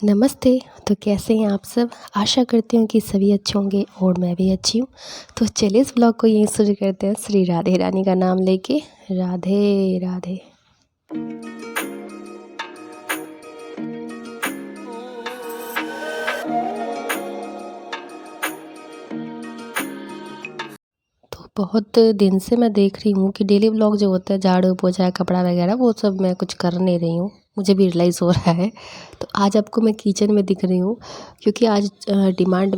नमस्ते। तो कैसे हैं आप सब? आशा करती हूँ कि सभी अच्छे होंगे और मैं भी अच्छी हूँ। तो चलिए इस ब्लॉग को यहीं शुरू करते हैं श्री राधे रानी का नाम लेके। राधे राधे। तो बहुत दिन से मैं देख रही हूँ कि डेली व्लॉग जो होता है झाड़ू पोछा कपड़ा वगैरह वो सब मैं कुछ कर नहीं रही हूँ, मुझे भी रियलाइज़ हो रहा है। तो आज आपको मैं किचन में दिख रही हूँ क्योंकि आज डिमांड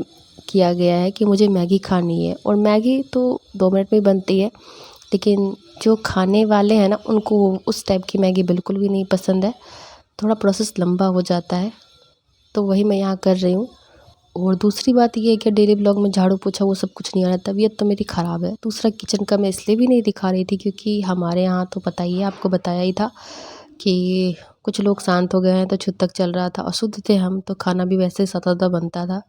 किया गया है कि मुझे मैगी खानी है। और मैगी तो 2 मिनट में बनती है, लेकिन जो खाने वाले हैं ना उनको उस टाइप की मैगी बिल्कुल भी नहीं पसंद है, थोड़ा प्रोसेस लंबा हो जाता है। तो वही मैं यहाँ कर रही हूँ। और दूसरी बात ये है कि डेली ब्लॉग में झाड़ू पोछा वो सब कुछ नहीं आ रहा, तबीयत तो मेरी ख़राब है। दूसरा किचन का मैं इसलिए भी नहीं दिखा रही थी क्योंकि हमारे यहाँ तो पता ही है, आपको बताया ही था कि कुछ लोग शांत हो गए हैं, तो छूतक चल रहा था, अशुद्ध थे हम, तो खाना भी वैसे सतत बनता था,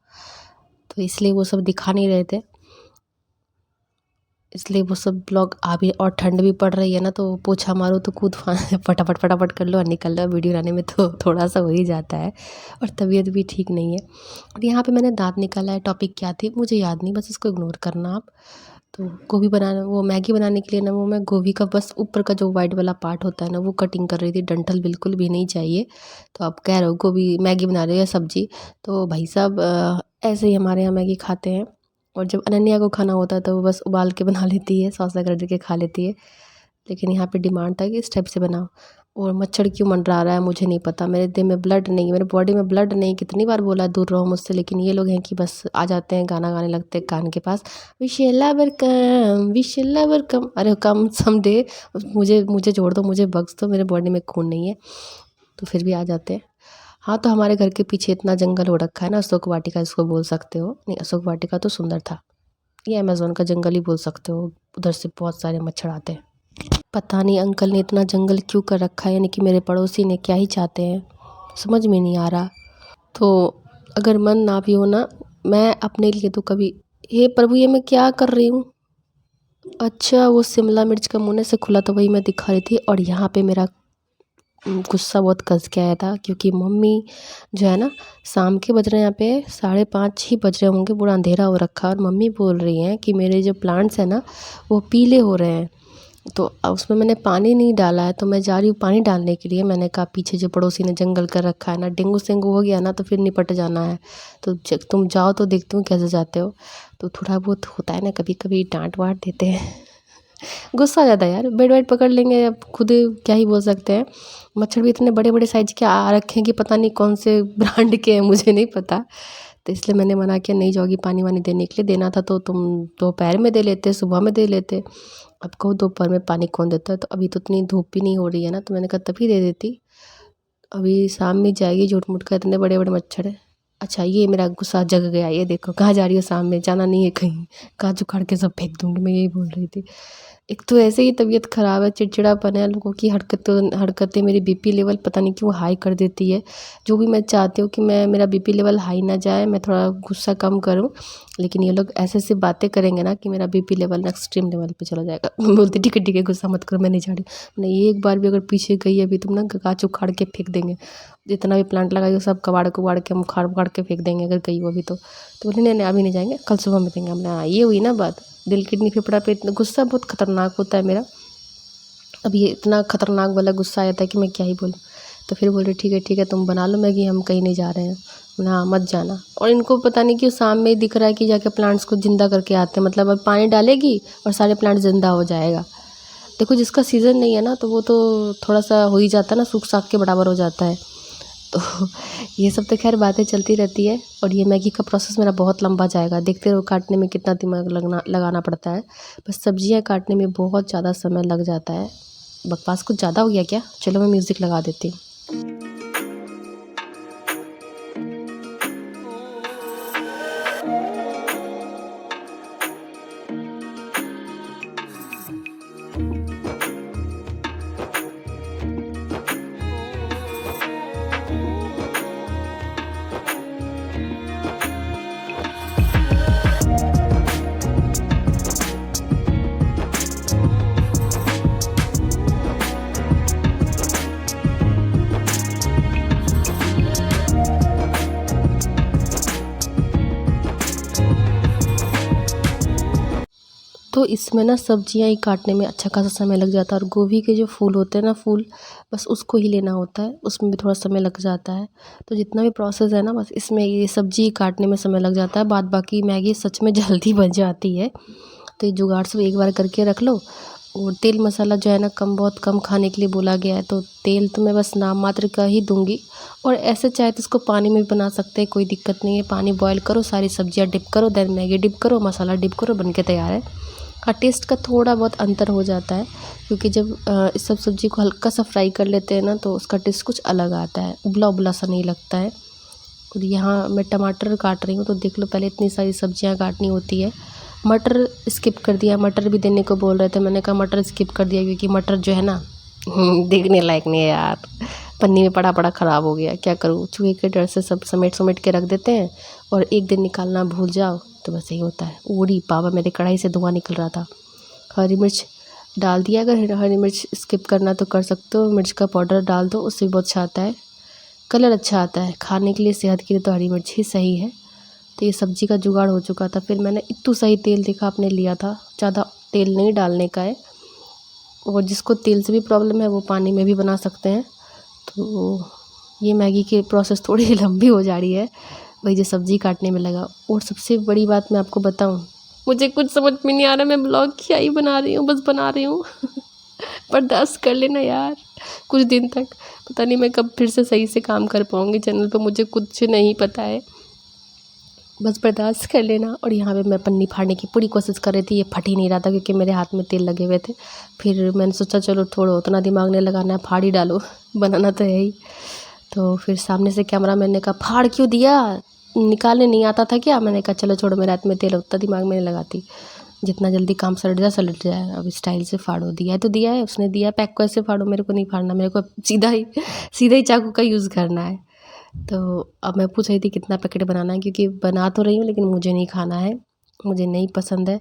तो इसलिए वो सब दिखा नहीं रहे थे। इसलिए वो सब ब्लॉग आ भी, और ठंड भी पड़ रही है ना, तो पोछा मारो तो कूद फटाफट फटाफट कर लो और निकल लो। वीडियो बनाने में तो थोड़ा सा हो ही जाता है, और तबीयत भी ठीक नहीं है। और यहाँ पे मैंने दांत निकाला है। टॉपिक क्या थी मुझे याद नहीं, बस इसको इग्नोर करना आप। तो गोभी बनाना, वो मैगी बनाने के लिए ना, वो मैं गोभी का बस ऊपर का जो वाइट वाला पार्ट होता है ना वो कटिंग कर रही थी। डंठल बिल्कुल भी नहीं चाहिए। तो आप कह रहे हो गोभी मैगी बना रहे हो या सब्जी, तो भाई साहब ऐसे ही हमारे यहाँ मैगी खाते हैं। और जब अनन्या को खाना होता है तो वो बस उबाल के बना लेती है, सॉस वगैरह दे के खा लेती है। लेकिन यहाँ पे डिमांड था कि इस टाइप से बनाओ। और मच्छर क्यों मंडरा रहा है मुझे नहीं पता, मेरे देह में ब्लड नहीं, मेरे बॉडी में ब्लड नहीं। कितनी बार बोला दूर रहो मुझसे, लेकिन ये लोग हैं कि बस आ जाते हैं, गाना गाने लगते हैं कान के पास, विशेला वेलकम विशेला वेलकम। अरे कम समडे, मुझे मुझे छोड़ दो, मुझे बख्श दो, मेरे बॉडी में खून नहीं है, तो फिर भी आ जाते हैं। हाँ, तो हमारे घर के पीछे इतना जंगल हो रखा है ना, अशोक वाटिका इसको बोल सकते हो। नहीं, अशोक वाटिका तो सुंदर था, ये अमेज़न का जंगल ही बोल सकते हो। उधर से बहुत सारे मच्छर आते हैं। पता नहीं अंकल ने इतना जंगल क्यों कर रखा है, यानी कि मेरे पड़ोसी ने क्या ही चाहते हैं, समझ में नहीं आ रहा। तो अगर मन ना भी हो ना, मैं अपने लिए तो कभी, हे प्रभु ये मैं क्या कर रही हूँ। अच्छा, वो शिमला मिर्च का मुँह से खुला तो वही मैं दिखा रही थी। और यहाँ पे मेरा गुस्सा बहुत कस के आया था क्योंकि मम्मी जो है ना, शाम के बज रहे हैं यहाँ पे 5:30 ही बज रहे होंगे, पूरा अंधेरा हो रखा है, और मम्मी बोल रही हैं कि मेरे जो प्लांट्स हैं ना वो पीले हो रहे हैं। तो उसमें मैंने पानी नहीं डाला है, तो मैं जा रही हूँ पानी डालने के लिए। मैंने कहा पीछे जो पड़ोसी ने जंगल कर रखा है ना, डेंगू सेंगू हो गया ना तो फिर निपट जाना है, तो तुम जाओ तो देखती हूँ कैसे जाते हो। तो थोड़ा बहुत होता है ना, कभी कभी डांट वाट देते हैं। गुस्सा आ जाता है यार, बेड वेड पकड़ लेंगे, अब खुद क्या ही बोल सकते हैं। मच्छर भी इतने बड़े बड़े साइज के आ रखे हैं कि पता नहीं कौन से ब्रांड के हैं, मुझे नहीं पता। तो इसलिए मैंने मना किया, नहीं जाओगी पानी वानी देने के लिए, देना था तो तुम दोपहर में दे लेते, सुबह में दे लेते। अब कहो दोपहर में पानी कौन देता है, तो अभी तो इतनी धूप भी नहीं हो रही है ना, तो मैंने कहा तभी दे देती। अभी शाम में जाएगी, झूठ मूठ का इतने बड़े बड़े मच्छर है। अच्छा, ये मेरा गुस्सा जग गया, ये देखो कहाँ जा रही हो, सामने जाना नहीं है कहीं, कांच उखाड़ के सब फेंक दूंगी, मैं यही बोल रही थी। एक तो ऐसे ही तबीयत ख़राब है, चिड़चिड़ापन है, लोगों की हरकतें मेरी बीपी लेवल पता नहीं क्यों हाई कर देती है। जो भी मैं चाहती हूँ कि मेरा बीपी लेवल हाई ना जाए, मैं थोड़ा गुस्सा कम करूँ, लेकिन ये लोग ऐसे ऐसे बातें करेंगे ना कि मेरा बीपी लेवल एक्सट्रीम लेवल पे चला जाएगा। बोलती ठीक है गुस्सा मत करो, मैं नहीं जा रही। नहीं, एक बार भी अगर पीछे गई अभी तुम ना, गाछ उखाड़ के फेंक देंगे, जितना भी प्लांट लगाई हो सब कबाड़ कुबाड़ के हम उखाड़ उखाड़ के फेंक देंगे अगर गई हो अभी। तो बोले नहीं नहीं अभी नहीं जाएंगे, कल सुबह में देंगे। हमने, हाँ ये हुई ना बात। दिल किडनी फेफड़ा पे इतना गुस्सा बहुत खतरनाक होता है मेरा। अब ये इतना खतरनाक वाला गुस्सा आया था कि मैं क्या ही बोलूँ। तो फिर बोले ठीक है तुम बना लो मैगी, हम कहीं नहीं जा रहे हैं। बोला हाँ मत जाना। और इनको पता नहीं क्यों शाम में ही दिख रहा है कि जाके प्लांट्स को ज़िंदा करके आते हैं, मतलब अब पानी डालेगी और सारे प्लांट ज़िंदा हो जाएगा। देखो जिसका सीज़न नहीं है ना, तो वो तो थोड़ा सा हो ही जाता है ना, सूख साख के बराबर हो जाता है। तो ये सब तो खैर बातें चलती रहती है। और ये मैगी का प्रोसेस मेरा बहुत लंबा जाएगा, देखते रहो, काटने में कितना दिमाग लगाना पड़ता है। बस सब्जियां काटने में बहुत ज़्यादा समय लग जाता है। बकवास कुछ ज़्यादा हो गया क्या? चलो मैं म्यूज़िक लगा देती हूँ। तो इसमें ना सब्जियां ही काटने में अच्छा खासा समय लग जाता है, और गोभी के जो फूल होते हैं ना, फूल बस उसको ही लेना होता है, उसमें भी थोड़ा समय लग जाता है। तो जितना भी प्रोसेस है ना, बस इसमें ये सब्जी ही काटने में समय लग जाता है, बाद बाकी मैगी सच में जल्दी बन जाती है। तो ये जुगाड़ सब एक बार करके रख लो। और तेल मसाला जो है ना, बहुत कम खाने के लिए बोला गया है, तो तेल तो मैं बस नाम मात्र का ही दूंगी। और ऐसे चाहे तो इसको पानी में भी बना सकते हैं, कोई दिक्कत नहीं है। पानी बॉयल करो, सारी सब्जियां डिप करो, देन मैगी डिप करो, मसाला डिप करो, बन के तैयार है। हाँ, टेस्ट का थोड़ा बहुत अंतर हो जाता है, क्योंकि जब इस सब सब्ज़ी को हल्का सा फ्राई कर लेते हैं ना, तो उसका टेस्ट कुछ अलग आता है, उबला उबला सा नहीं लगता है। और यहाँ मैं टमाटर काट रही हूँ, तो देख लो पहले इतनी सारी सब्जियाँ काटनी होती है। मटर स्किप कर दिया, मटर भी देने को बोल रहे थे, मैंने कहा मटर स्किप कर दिया, क्योंकि मटर जो है ना देखने लायक नहीं है यार, पन्नी में पड़ा पड़ा ख़राब हो गया। क्या करूँ, चूहे के डर से सब समेट समेट के रख देते हैं, और एक दिन निकालना भूल जाओ तो बस यही होता है। ओड़ी बाबा, मेरे कढ़ाई से धुआं निकल रहा था। हरी मिर्च डाल दिया, अगर हरी मिर्च स्किप करना तो कर सकते हो, मिर्च का पाउडर डाल दो, उससे भी बहुत अच्छा आता है, कलर अच्छा आता है। खाने के लिए, सेहत के लिए तो हरी मिर्च ही सही है। तो ये सब्ज़ी का जुगाड़ हो चुका था, फिर मैंने इतना सही तेल देखा आपने लिया था, ज़्यादा तेल नहीं डालने का है। और जिसको तेल से भी प्रॉब्लम है वो पानी में भी बना सकते हैं। तो ये मैगी की प्रोसेस थोड़ी लंबी हो जा रही है, वही जो सब्ज़ी काटने में लगा। और सबसे बड़ी बात मैं आपको बताऊं, मुझे कुछ समझ में नहीं आ रहा, मैं ब्लॉग क्या ही बना रही हूँ, बस बना रही हूँ बर्दाश्त कर लेना यार कुछ दिन तक। पता नहीं मैं कब फिर से सही से काम कर पाऊँगी चैनल पर, मुझे कुछ नहीं पता है, बस बर्दाश्त कर लेना। और यहाँ पे मैं पन्नी फाड़ने की पूरी कोशिश कर रही थी, ये फट ही नहीं रहा था, क्योंकि मेरे हाथ में तेल लगे हुए थे। फिर मैंने सोचा चलो थोड़ा उतना दिमाग नहीं लगाना है, फाड़ ही डालो बनाना तो है ही। तो फिर सामने से कैमरा मैन ने कहा फाड़ क्यों दिया, निकालने नहीं आता था क्या? मैंने कहा चलो छोड़ो, मेरे हाथ में तेल, उतना दिमाग में नहीं लगाती, जितना जल्दी काम सलट जाए। अब स्टाइल से फाड़ो, दिया है तो दिया है, उसने दिया पैक को, ऐसे फाड़ो, मेरे को नहीं फाड़ना, मेरे को सीधा ही चाकू का यूज़ करना है। तो अब मैं पूछ रही थी कितना पैकेट बनाना है, क्योंकि बना तो रही हूँ लेकिन मुझे नहीं खाना है, मुझे नहीं पसंद है।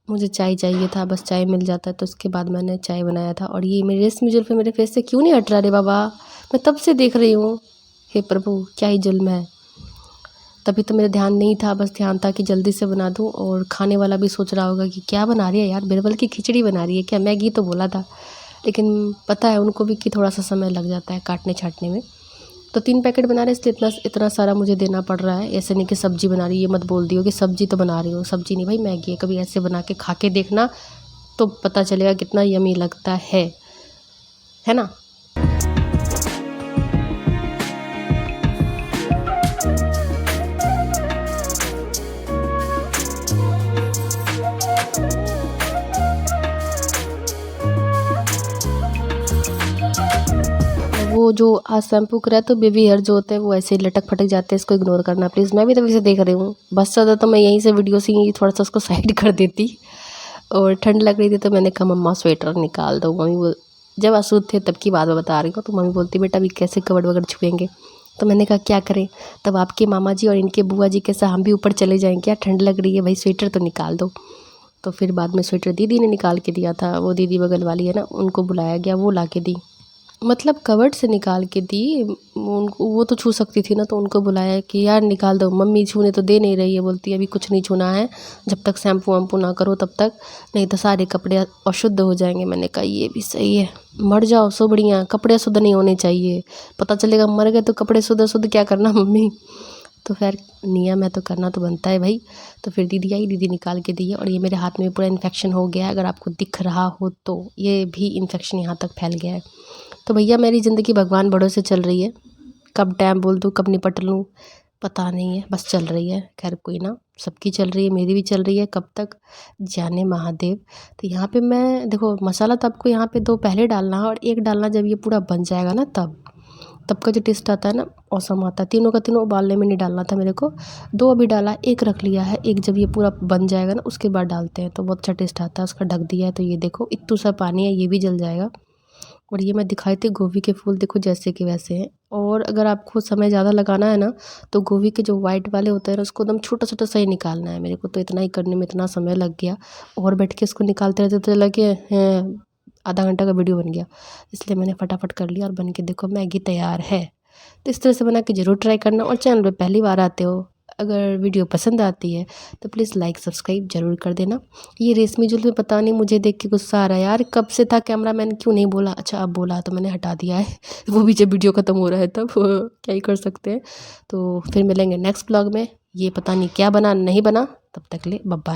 मुझे चाय चाहिए था, बस चाय मिल जाता है तो उसके बाद मैंने चाय बनाया था। और ये मेरे रेस जुल्फ़े मेरे फेस से क्यों नहीं हट रहा रे बाबा, मैं तब से देख रही हूँ। हे प्रभु, क्या ही जुल्म है। तभी तो मेरा ध्यान नहीं था, बस ध्यान था कि जल्दी से बना दूँ। और खाने वाला भी सोच रहा होगा कि क्या बना रही है यार, बिरबल की खिचड़ी बना रही है क्या? मैगी तो बोला था, लेकिन पता है उनको भी कि थोड़ा सा समय लग जाता है काटने छाटने में। तो 3 पैकेट बना रहे, इसलिए इतना इतना सारा मुझे देना पड़ रहा है। ऐसे नहीं कि सब्ज़ी बना रही है, ये मत बोल दियो कि सब्ज़ी तो बना रही हूँ, सब्ज़ी नहीं भाई, मैगी है। कभी ऐसे बना के खा के देखना, तो पता चलेगा कितना यम्मी लगता है ना। वो जो आज शैम्पू कराया, तो बेबी हेयर जो होते हैं वो ऐसे ही लटक फटक जाते हैं, इसको इग्नोर करना प्लीज़। मैं भी तभी से देख रही हूँ, बस ज़्यादा तो मैं यहीं से वीडियो से ही थोड़ा सा उसको साइड कर देती। और ठंड लग रही थी तो मैंने कहा मम्मा स्वेटर निकाल दो। मम्मी बोल, जब आसूद थे तब की बात मैं बता रही हूँ, तो मम्मी बोलती बेटा अभी कैसे कबड वगड़ छुएंगे। तो मैंने कहा क्या करें, तब आपके मामा जी और इनके बुआ जी के साथ हम भी ऊपर चले जाएँ क्या, ठंड लग रही है भाई, स्वेटर तो निकाल दो। तो फिर बाद में स्वेटर दीदी ने निकाल के दिया था, वो दीदी बगल वाली है ना, उनको बुलाया गया, वो ला के दी, मतलब कवर्ड से निकाल के दी। उनको, वो तो छू सकती थी ना, तो उनको बुलाया कि यार निकाल दो, मम्मी छूने तो दे नहीं रही है, बोलती है अभी कुछ नहीं छूना है, जब तक शैम्पू वैम्पू ना करो तब तक, नहीं तो सारे कपड़े अशुद्ध हो जाएंगे। मैंने कहा ये भी सही है, मर जाओ सो बढ़िया, कपड़े शुद्ध नहीं होने चाहिए, पता चलेगा मर गए तो कपड़े शुद्ध शुद्ध क्या करना मम्मी। तो खैर नियम है तो करना तो बनता है भाई। तो फिर दीदी आई, दीदी निकाल के दी है। और ये मेरे हाथ में पूरा इन्फेक्शन हो गया है, अगर आपको दिख रहा हो तो ये भी इन्फेक्शन यहाँ तक फैल गया है। तो भैया मेरी ज़िंदगी भगवान बड़ों से चल रही है, कब टाइम बोल दूँ, कब निपट लूँ पता नहीं है, बस चल रही है। खैर कोई ना, सबकी चल रही है, मेरी भी चल रही है, कब तक जाने महादेव। तो यहाँ पे मैं देखो, मसाला तो आपको यहाँ पे 2 पहले डालना है और 1 डालना जब ये पूरा बन जाएगा ना, तब का जो टेस्ट आता है ना, औसम आता है। तीनों का तीनों उबालने में नहीं डालना था मेरे को, 2 अभी डाला, 1 रख लिया है, 1 जब ये पूरा बन जाएगा ना उसके बाद डालते हैं, तो बहुत अच्छा टेस्ट आता है। उसका ढक दिया है, तो ये देखो इतना सा पानी है, ये भी जल जाएगा। और ये मैं दिखाई थी गोभी के फूल, देखो जैसे कि वैसे हैं। और अगर आपको समय ज़्यादा लगाना है ना, तो गोभी के जो वाइट वाले होते हैं ना, उसको एकदम छोटा छोटा सा ही निकालना है। मेरे को तो इतना ही करने में इतना समय लग गया, और बैठ के इसको निकालते रहते तो लगे हैं आधा घंटा का वीडियो बन गया, इसलिए मैंने फटाफट कर लिया। और बन के देखो मैगी तैयार है। तो इस तरह से बना के ज़रूर ट्राई करना। और चैनल पे पहली बार आते हो, अगर वीडियो पसंद आती है तो प्लीज़ लाइक सब्सक्राइब ज़रूर कर देना। ये रेशमी जूल में पता नहीं मुझे देख के गुस्सा आ रहा है यार, कब से था कैमरामैन क्यों नहीं बोला। अच्छा अब बोला तो मैंने हटा दिया है वो भी जब वीडियो ख़त्म हो रहा है तब क्या ही कर सकते हैं। तो फिर मिलेंगे नेक्स्ट ब्लॉग में। ये पता नहीं क्या बना नहीं बना, तब तक ले बाय बाय।